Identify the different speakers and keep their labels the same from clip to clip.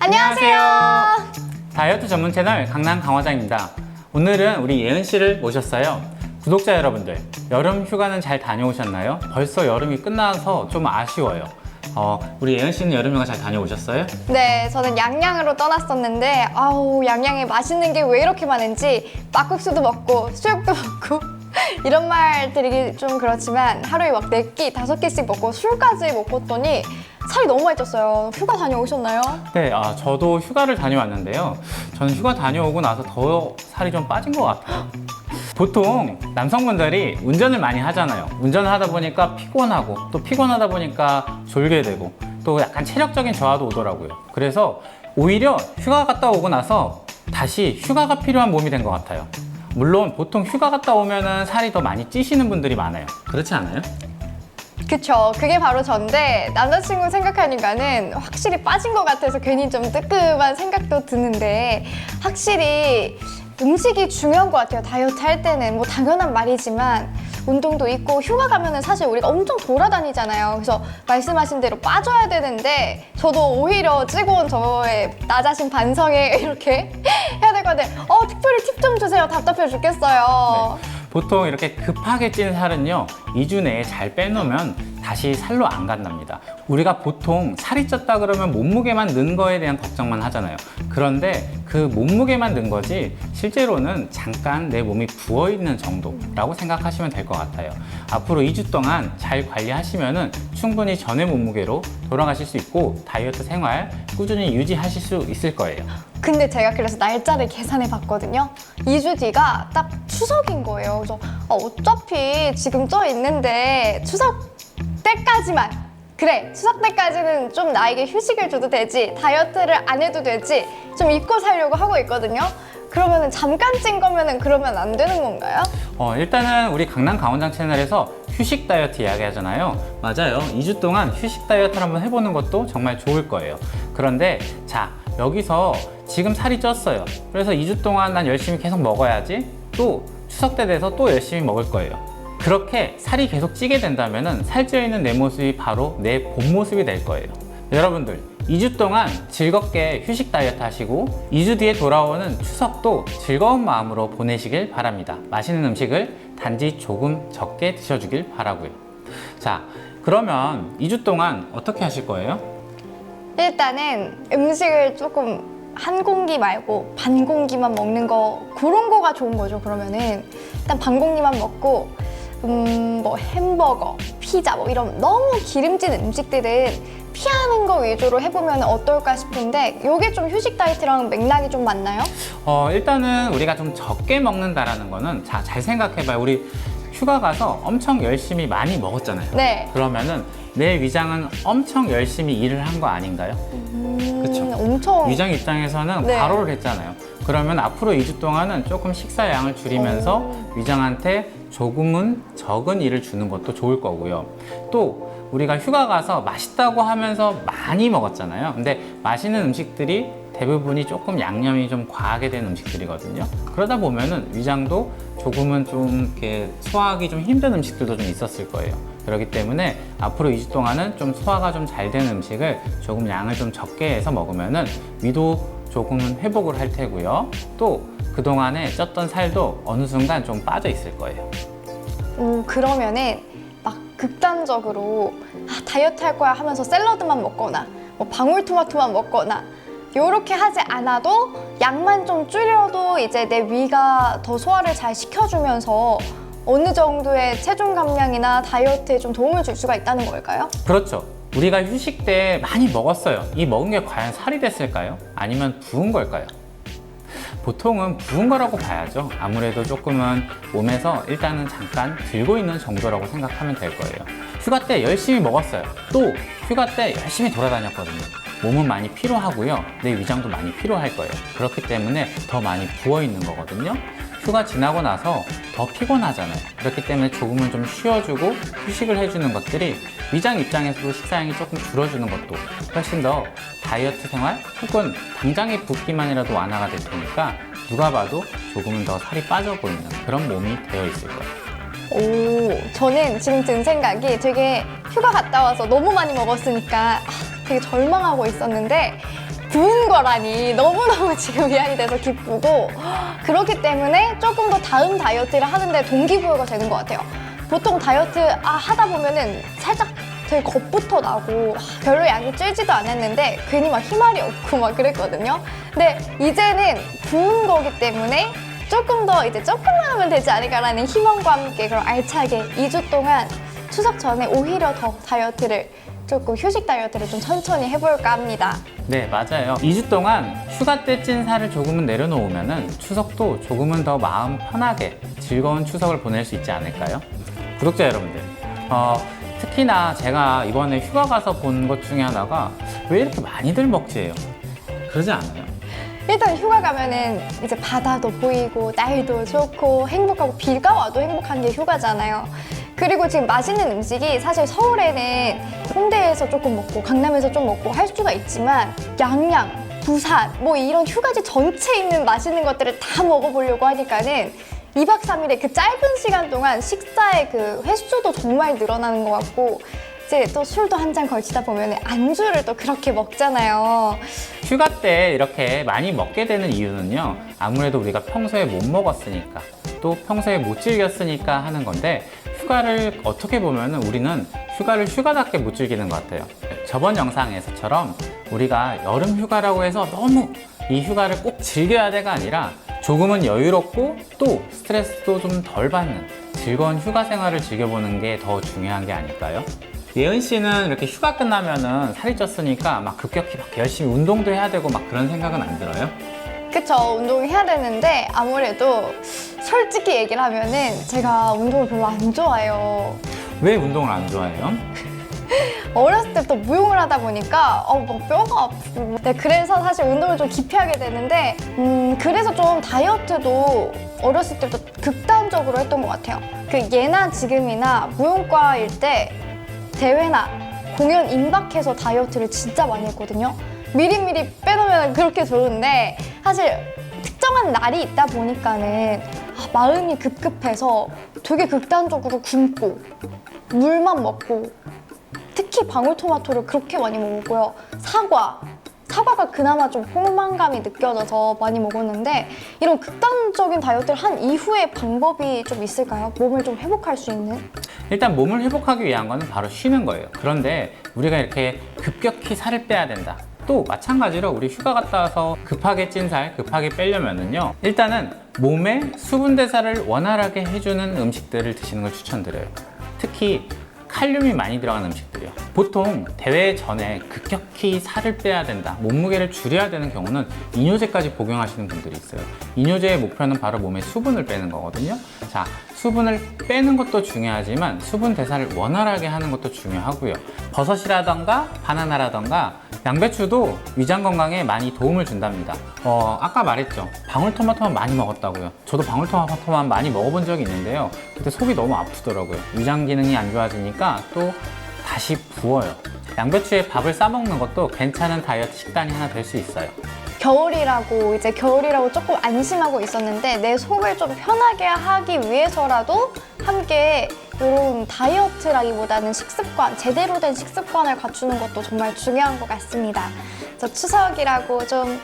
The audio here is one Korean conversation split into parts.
Speaker 1: 안녕하세요.
Speaker 2: 다이어트 전문 채널 강남 강화장입니다. 오늘은 우리 예은 씨를 모셨어요. 구독자 여러분들, 여름 휴가는 잘 다녀오셨나요? 벌써 여름이 끝나서 좀 아쉬워요. 우리 예은 씨는 여름 휴가 잘 다녀오셨어요?
Speaker 1: 네, 저는 양양으로 떠났었는데 양양에 맛있는 게 왜 이렇게 많은지 막국수도 먹고 수육도 먹고 이런 말 드리기 좀 그렇지만 하루에 막 4끼, 5끼씩 먹고 술까지 먹고 했더니 살이 너무 많이 쪘어요. 휴가 다녀오셨나요?
Speaker 2: 네, 저도 휴가를 다녀왔는데요. 저는 휴가 다녀오고 나서 더 살이 좀 빠진 것 같아요. 보통 남성분들이 운전을 많이 하잖아요. 운전을 하다 보니까 피곤하고 또 피곤하다 보니까 졸게 되고 또 약간 체력적인 저하도 오더라고요. 그래서 오히려 휴가 갔다 오고 나서 다시 휴가가 필요한 몸이 된 것 같아요. 물론 보통 휴가 갔다 오면은 살이 더 많이 찌시는 분들이 많아요. 그렇지 않아요?
Speaker 1: 그쵸, 그게 바로 전데 남자친구 생각하니까는 확실히 빠진 것 같아서 괜히 좀 뜨끔한 생각도 드는데 확실히 음식이 중요한 것 같아요. 다이어트 할 때는 뭐 당연한 말이지만 운동도 있고 휴가 가면은 사실 우리가 엄청 돌아다니잖아요. 그래서 말씀하신 대로 빠져야 되는데 저도 오히려 찌고 온 저의 나 자신 반성에 이렇게 해야 될 것 같아요. 특별히 팁 좀 주세요. 답답해 죽겠어요.
Speaker 2: 네. 보통 이렇게 급하게 찐 살은요 2주 내에 잘 빼놓으면 다시 살로 안 간답니다. 우리가 보통 살이 쪘다 그러면 몸무게만 는 거에 대한 걱정만 하잖아요. 그런데 그 몸무게만 는 거지 실제로는 잠깐 내 몸이 부어있는 정도라고 생각하시면 될 것 같아요. 앞으로 2주 동안 잘 관리하시면은 충분히 전의 몸무게로 돌아가실 수 있고 다이어트 생활 꾸준히 유지하실 수 있을 거예요.
Speaker 1: 근데 제가 그래서 날짜를 계산해 봤거든요. 2주 뒤가 딱 추석인 거예요. 그래서 어차피 지금 쪄 있는데 추석 때까지만 그래, 추석 때까지는 좀 나에게 휴식을 줘도 되지, 다이어트를 안 해도 되지, 좀 잊고 살려고 하고 있거든요. 그러면은 잠깐 찐 거면은 그러면 안 되는 건가요?
Speaker 2: 일단은 우리 강남 강원장 채널에서 휴식 다이어트 이야기 하잖아요. 맞아요. 2주 동안 휴식 다이어트를 한번 해보는 것도 정말 좋을 거예요. 그런데 자, 여기서 지금 살이 쪘어요. 그래서 2주 동안 난 열심히 계속 먹어야지. 또 추석 때 돼서 또 열심히 먹을 거예요. 그렇게 살이 계속 찌게 된다면 살찌어 있는 내 모습이 바로 내 본 모습이 될 거예요. 여러분들 2주 동안 즐겁게 휴식 다이어트 하시고 2주 뒤에 돌아오는 추석도 즐거운 마음으로 보내시길 바랍니다. 맛있는 음식을 단지 조금 적게 드셔주길 바라고요. 자, 그러면 2주 동안 어떻게 하실 거예요?
Speaker 1: 일단은 음식을 조금 한 공기 말고 반 공기만 먹는 거, 그런 거가 좋은 거죠. 그러면은 일단 반 공기만 먹고 뭐 햄버거, 피자 뭐 이런 너무 기름진 음식들은 피하는 거 위주로 해보면 어떨까 싶은데 이게 좀 휴식 다이어트랑 맥락이 좀 맞나요?
Speaker 2: 일단은 우리가 좀 적게 먹는다라는 거는 자, 잘 생각해봐요. 우리 휴가 가서 엄청 열심히 많이 먹었잖아요.
Speaker 1: 네.
Speaker 2: 그러면은 내 위장은 엄청 열심히 일을 한 거 아닌가요? 그쵸?
Speaker 1: 엄청.
Speaker 2: 위장 입장에서는
Speaker 1: 네.
Speaker 2: 과로를 했잖아요. 그러면 앞으로 2주 동안은 조금 식사 양을 줄이면서 위장한테 조금은 적은 일을 주는 것도 좋을 거고요. 또 우리가 휴가 가서 맛있다고 하면서 많이 먹었잖아요. 근데 맛있는 음식들이 대부분이 조금 양념이 좀 과하게 된 음식들이거든요. 그러다 보면은 위장도 조금은 좀 이렇게 소화하기 좀 힘든 음식들도 좀 있었을 거예요. 그렇기 때문에 앞으로 2주 동안은 좀 소화가 좀 잘 되는 음식을 조금 양을 좀 적게 해서 먹으면은 위도 조금은 회복을 할 테고요. 또 그동안에 쪘던 살도 어느 순간 좀 빠져 있을 거예요.
Speaker 1: 그러면은 막 극단적으로 다이어트 할 거야 하면서 샐러드만 먹거나 뭐 방울토마토만 먹거나 요렇게 하지 않아도 양만 좀 줄여도 이제 내 위가 더 소화를 잘 시켜주면서 어느 정도의 체중 감량이나 다이어트에 좀 도움을 줄 수가 있다는 걸까요?
Speaker 2: 그렇죠. 우리가 휴식 때 많이 먹었어요. 이 먹은 게 과연 살이 됐을까요? 아니면 부은 걸까요? 보통은 부은 거라고 봐야죠. 아무래도 조금은 몸에서 일단은 잠깐 들고 있는 정도라고 생각하면 될 거예요. 휴가 때 열심히 먹었어요. 또 휴가 때 열심히 돌아다녔거든요. 몸은 많이 피로하고요. 내 위장도 많이 피로할 거예요. 그렇기 때문에 더 많이 부어 있는 거거든요. 휴가 지나고 나서 더 피곤하잖아요. 그렇기 때문에 조금은 좀 쉬어주고 휴식을 해주는 것들이 위장 입장에서도 식사량이 조금 줄어주는 것도 훨씬 더 다이어트 생활 혹은 당장의 붓기만이라도 완화가 될 테니까 누가 봐도 조금은 더 살이 빠져 보이는 그런 몸이 되어 있을 거예요.
Speaker 1: 저는 지금 든 생각이 되게 휴가 갔다 와서 너무 많이 먹었으니까 되게 절망하고 있었는데 부은 거라니 너무너무 지금 위안이 돼서 기쁘고, 그렇기 때문에 조금 더 다음 다이어트를 하는데 동기부여가 되는 것 같아요. 보통 다이어트 하다 보면은 살짝 되게 겁부터 나고 별로 양이 찔지도 않았는데 괜히 막 희말이 없고 막 그랬거든요. 근데 이제는 부은 거기 때문에 조금 더 이제 조금만 하면 되지 않을까라는 희망과 함께 그럼 알차게 2주 동안 추석 전에 오히려 더 다이어트를 조금 휴식 다이어트를 좀 천천히 해볼까 합니다.
Speaker 2: 네, 맞아요. 2주 동안 휴가 때 찐 살을 조금은 내려놓으면은 추석도 조금은 더 마음 편하게 즐거운 추석을 보낼 수 있지 않을까요? 구독자 여러분들, 특히나 제가 이번에 휴가 가서 본 것 중에 하나가 왜 이렇게 많이들 먹지예요? 그러지 않아요?
Speaker 1: 일단 휴가 가면은 이제 바다도 보이고 날도 좋고 행복하고 비가 와도 행복한 게 휴가잖아요. 그리고 지금 맛있는 음식이 사실 서울에는 홍대에서 조금 먹고 강남에서 좀 먹고 할 수가 있지만 양양, 부산 뭐 이런 휴가지 전체에 있는 맛있는 것들을 다 먹어보려고 하니까는 2박 3일의 그 짧은 시간 동안 식사의 그 횟수도 정말 늘어나는 것 같고 이제 또 술도 한 잔 걸치다 보면 안주를 또 그렇게 먹잖아요.
Speaker 2: 휴가 때 이렇게 많이 먹게 되는 이유는요, 아무래도 우리가 평소에 못 먹었으니까 또 평소에 못 즐겼으니까 하는 건데, 휴가를 어떻게 보면 우리는 휴가를 휴가답게 못 즐기는 것 같아요. 저번 영상에서처럼 우리가 여름 휴가라고 해서 너무 이 휴가를 꼭 즐겨야 돼가 아니라 조금은 여유롭고 또 스트레스도 좀 덜 받는 즐거운 휴가 생활을 즐겨보는 게 더 중요한 게 아닐까요? 예은 씨는 이렇게 휴가 끝나면은 살이 쪘으니까 막 급격히 막 열심히 운동도 해야 되고 막 그런 생각은 안 들어요?
Speaker 1: 그쵸, 운동해야 되는데 아무래도 솔직히 얘기를 하면은 제가 운동을 별로 안 좋아해요.
Speaker 2: 왜 운동을 안 좋아해요?
Speaker 1: 어렸을 때부터 무용을 하다 보니까 막 뼈가 아프고, 네, 그래서 사실 운동을 좀 기피하게 되는데 그래서 좀 다이어트도 어렸을 때부터 극단적으로 했던 것 같아요. 그 예나 지금이나 무용과일 때 대회나 공연 임박해서 다이어트를 진짜 많이 했거든요. 미리미리 빼놓으면 그렇게 좋은데 사실 특정한 날이 있다 보니까는 마음이 급급해서 되게 극단적으로 굶고 물만 먹고, 특히 방울토마토를 그렇게 많이 먹었고요. 사과가 그나마 좀 포만감이 느껴져서 많이 먹었는데, 이런 극단적인 다이어트를 한 이후에 방법이 좀 있을까요? 몸을 좀 회복할 수 있는?
Speaker 2: 일단 몸을 회복하기 위한 거는 바로 쉬는 거예요. 그런데 우리가 이렇게 급격히 살을 빼야 된다. 또 마찬가지로 우리 휴가 갔다 와서 급하게 찐 살, 급하게 빼려면은요, 일단은 몸의 수분 대사를 원활하게 해주는 음식들을 드시는 걸 추천드려요. 특히 칼륨이 많이 들어간 음식들이요. 보통 대회 전에 급격히 살을 빼야 된다, 몸무게를 줄여야 되는 경우는 이뇨제까지 복용하시는 분들이 있어요. 이뇨제의 목표는 바로 몸의 수분을 빼는 거거든요. 자, 수분을 빼는 것도 중요하지만 수분 대사를 원활하게 하는 것도 중요하고요. 버섯이라던가 바나나라던가 양배추도 위장 건강에 많이 도움을 준답니다. 아까 말했죠. 방울토마토만 많이 먹었다고요. 저도 방울토마토만 많이 먹어본 적이 있는데요. 그때 속이 너무 아프더라고요. 위장 기능이 안 좋아지니까 또 다시 부어요. 양배추에 밥을 싸먹는 것도 괜찮은 다이어트 식단이 하나 될 수 있어요.
Speaker 1: 겨울이라고 조금 안심하고 있었는데 내 속을 좀 편하게 하기 위해서라도 함께 이런 다이어트라기보다는 식습관, 제대로 된 식습관을 갖추는 것도 정말 중요한 것 같습니다. 저 추석이라고 좀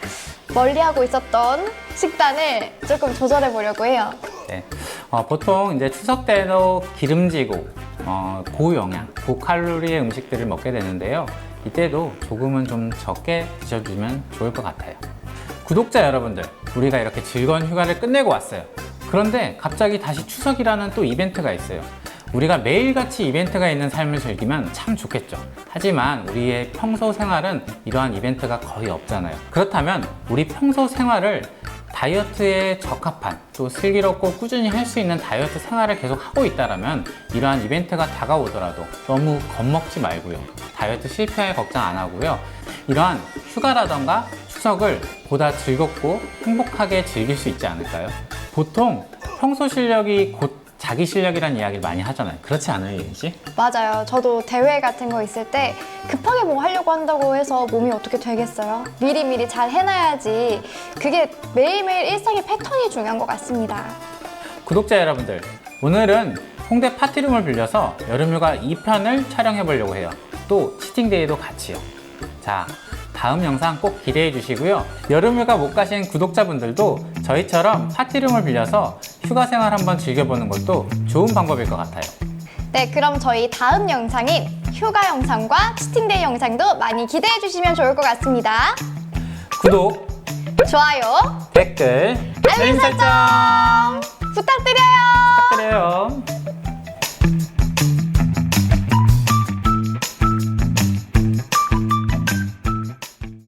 Speaker 1: 멀리하고 있었던 식단을 조금 조절해 보려고 해요.
Speaker 2: 네. 보통 이제 추석 때도 기름지고 고영양, 고칼로리의 음식들을 먹게 되는데요. 이때도 조금은 좀 적게 드셔주면 좋을 것 같아요. 구독자 여러분들, 우리가 이렇게 즐거운 휴가를 끝내고 왔어요. 그런데 갑자기 다시 추석이라는 또 이벤트가 있어요. 우리가 매일같이 이벤트가 있는 삶을 즐기면 참 좋겠죠. 하지만 우리의 평소 생활은 이러한 이벤트가 거의 없잖아요. 그렇다면 우리 평소 생활을 다이어트에 적합한, 또 슬기롭고 꾸준히 할 수 있는 다이어트 생활을 계속 하고 있다면 이러한 이벤트가 다가오더라도 너무 겁먹지 말고요. 다이어트 실패할 걱정 안 하고요. 이러한 휴가라던가 추석을 보다 즐겁고 행복하게 즐길 수 있지 않을까요? 보통 평소 실력이 곧 자기 실력이라는 이야기를 많이 하잖아요. 그렇지 않아요, 예은 씨?
Speaker 1: 맞아요. 저도 대회 같은 거 있을 때 급하게 뭐 하려고 한다고 해서 몸이 어떻게 되겠어요? 미리미리 잘 해놔야지. 그게 매일매일 일상의 패턴이 중요한 것 같습니다.
Speaker 2: 구독자 여러분들, 오늘은 홍대 파티룸을 빌려서 여름휴가 2편을 촬영해 보려고 해요. 또 치팅데이도 같이요. 자, 다음 영상 꼭 기대해 주시고요. 여름휴가 못 가신 구독자분들도 저희처럼 파티룸을 빌려서 휴가 생활 한번 즐겨보는 것도 좋은 방법일 것 같아요.
Speaker 1: 네, 그럼 저희 다음 영상인 휴가 영상과 치팅데이 영상도 많이 기대해 주시면 좋을 것 같습니다.
Speaker 2: 구독,
Speaker 1: 좋아요,
Speaker 2: 댓글,
Speaker 1: 알림 설정 부탁드려요.
Speaker 2: 부탁드려요.